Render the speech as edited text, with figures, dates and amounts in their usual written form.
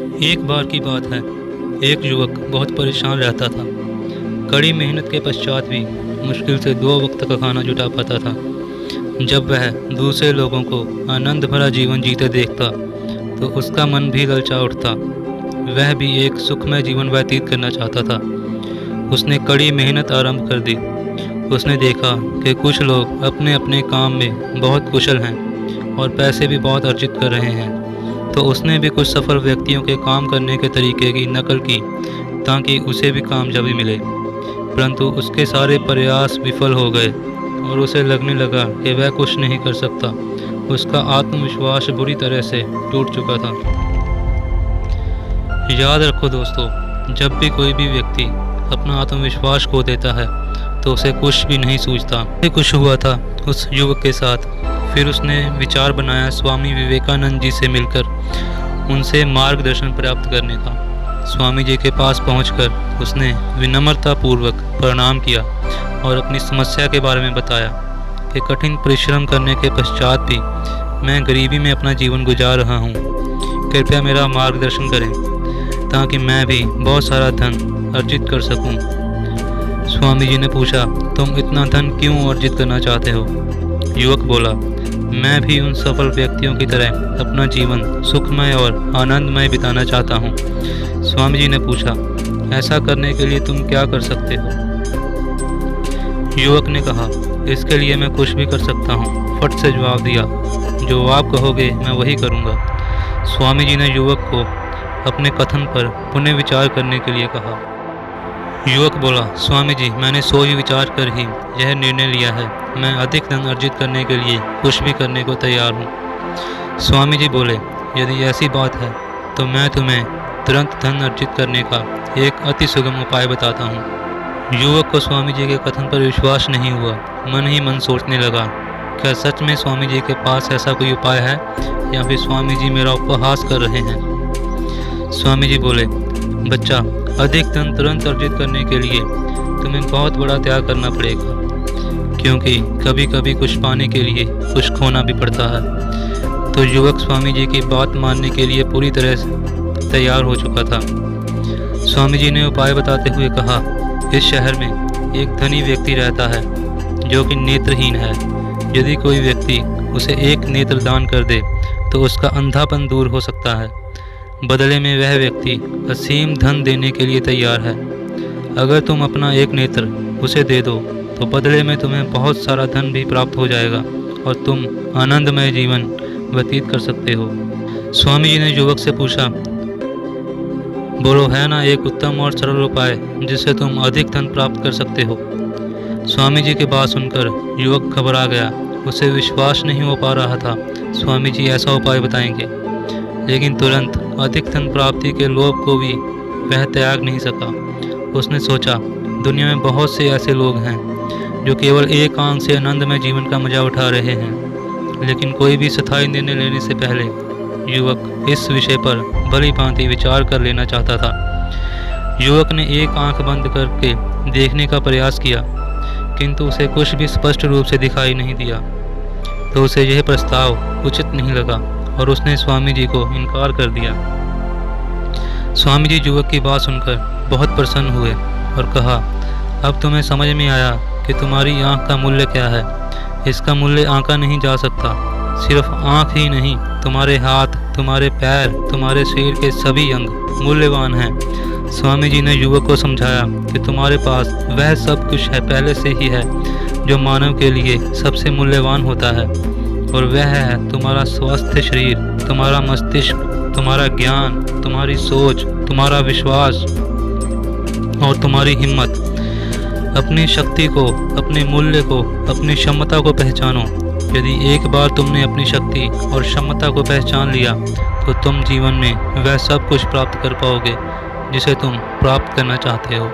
एक बार की बात है, एक युवक बहुत परेशान रहता था। कड़ी मेहनत के पश्चात भी मुश्किल से 2 वक्त का खाना जुटा पाता था। जब वह दूसरे लोगों को आनंद भरा जीवन जीते देखता तो उसका मन भी ललचा उठता। वह भी एक सुखमय जीवन व्यतीत करना चाहता था। उसने कड़ी मेहनत आरंभ कर दी। उसने देखा कि कुछ लोग अपने अपने काम में बहुत कुशल हैं और पैसे भी बहुत अर्जित कर रहे हैं, तो उसने भी कुछ सफल व्यक्तियों के काम करने के तरीके की नकल की ताकि उसे भी कामयाबी मिले। परंतु उसके सारे प्रयास विफल हो गए और उसे लगने लगा कि वह कुछ नहीं कर सकता। उसका आत्मविश्वास बुरी तरह से टूट चुका था। याद रखो दोस्तों, जब भी कोई भी व्यक्ति अपना आत्मविश्वास खो देता है तो उसे कुछ भी नहीं सूझता। कुछ हुआ था उस युवक के साथ। फिर उसने विचार बनाया स्वामी विवेकानंद जी से मिलकर उनसे मार्गदर्शन प्राप्त करने का। स्वामी जी के पास पहुंचकर उसने विनम्रतापूर्वक प्रणाम किया और अपनी समस्या के बारे में बताया कि कठिन परिश्रम करने के पश्चात भी मैं गरीबी में अपना जीवन गुजार रहा हूं। कृपया मेरा मार्गदर्शन करें ताकि मैं भी बहुत सारा धन अर्जित कर सकूं। स्वामी जी ने पूछा, तुम इतना धन क्यों अर्जित करना चाहते हो? युवक बोला, मैं भी उन सफल व्यक्तियों की तरह अपना जीवन सुखमय और आनंदमय बिताना चाहता हूँ। स्वामी जी ने पूछा, ऐसा करने के लिए तुम क्या कर सकते हो? युवक ने कहा, इसके लिए मैं कुछ भी कर सकता हूँ। फट से जवाब दिया, जो आप कहोगे मैं वही करूँगा। स्वामी जी ने युवक को अपने कथन पर पुनः विचार करने के लिए कहा। युवक बोला, स्वामी जी, मैंने सोच विचार कर ही यह निर्णय लिया है। मैं अधिक धन अर्जित करने के लिए कुछ भी करने को तैयार हूँ। स्वामी जी बोले, यदि ऐसी बात है तो मैं तुम्हें तुरंत धन अर्जित करने का एक अति सुगम उपाय बताता हूँ। युवक को स्वामी जी के कथन पर विश्वास नहीं हुआ। मन ही मन सोचने लगा, क्या सच में स्वामी जी के पास ऐसा कोई उपाय है या फिर स्वामी जी मेरा उपहास कर रहे हैं? स्वामी जी बोले, बच्चा, अधिक धन तुरंत अर्जित करने के लिए तुम्हें बहुत बड़ा त्याग करना पड़ेगा, क्योंकि कभी कभी कुछ पाने के लिए कुछ खोना भी पड़ता है। तो युवक स्वामी जी की बात मानने के लिए पूरी तरह से तैयार हो चुका था। स्वामी जी ने उपाय बताते हुए कहा, इस शहर में एक धनी व्यक्ति रहता है जो कि नेत्रहीन है। यदि कोई व्यक्ति उसे एक नेत्र दान कर दे तो उसका अंधापन दूर हो सकता है। बदले में वह व्यक्ति असीम धन देने के लिए तैयार है। अगर तुम अपना एक नेत्र उसे दे दो तो बदले में तुम्हें बहुत सारा धन भी प्राप्त हो जाएगा और तुम आनंदमय जीवन व्यतीत कर सकते हो। स्वामी जी ने युवक से पूछा, बोलो, है ना एक उत्तम और सरल उपाय जिससे तुम अधिक धन प्राप्त कर सकते हो? स्वामी जी की बात सुनकर युवक घबरा गया। उसे विश्वास नहीं हो पा रहा था स्वामी जी ऐसा उपाय बताएंगे, लेकिन तुरंत अधिक धन प्राप्ति के लोभ को भी वह त्याग नहीं सका। उसने सोचा, दुनिया में बहुत से ऐसे लोग हैं जो केवल एक आंख से आनंदमय जीवन का मजा उठा रहे हैं, लेकिन कोई भी स्थायी निर्णय लेने से पहले युवक इस विषय पर भली भांति विचार कर लेना चाहता था। युवक ने एक आंख बंद करके देखने का प्रयास किया, किंतु उसे कुछ भी स्पष्ट रूप से दिखाई नहीं दिया। तो उसे यह प्रस्ताव उचित नहीं लगा और उसने स्वामी जी को इनकार कर दिया। स्वामी जी युवक की बात सुनकर बहुत प्रसन्न हुए और कहा, अब तुम्हें समझ में आया कि तुम्हारी आंख का मूल्य क्या है। इसका मूल्य आंका नहीं जा सकता। सिर्फ आंख ही नहीं, तुम्हारे हाथ, तुम्हारे पैर, तुम्हारे शरीर के सभी अंग मूल्यवान हैं। स्वामी जी ने युवक को समझाया कि तुम्हारे पास वह सब कुछ है पहले से ही है जो मानव के लिए सबसे मूल्यवान होता है, और वह है तुम्हारा स्वस्थ शरीर, तुम्हारा मस्तिष्क, तुम्हारा ज्ञान, तुम्हारी सोच, तुम्हारा विश्वास और तुम्हारी हिम्मत। अपनी शक्ति को, अपने मूल्य को, अपनी क्षमता को पहचानो। यदि एक बार तुमने अपनी शक्ति और क्षमता को पहचान लिया तो तुम जीवन में वह सब कुछ प्राप्त कर पाओगे जिसे तुम प्राप्त करना चाहते हो।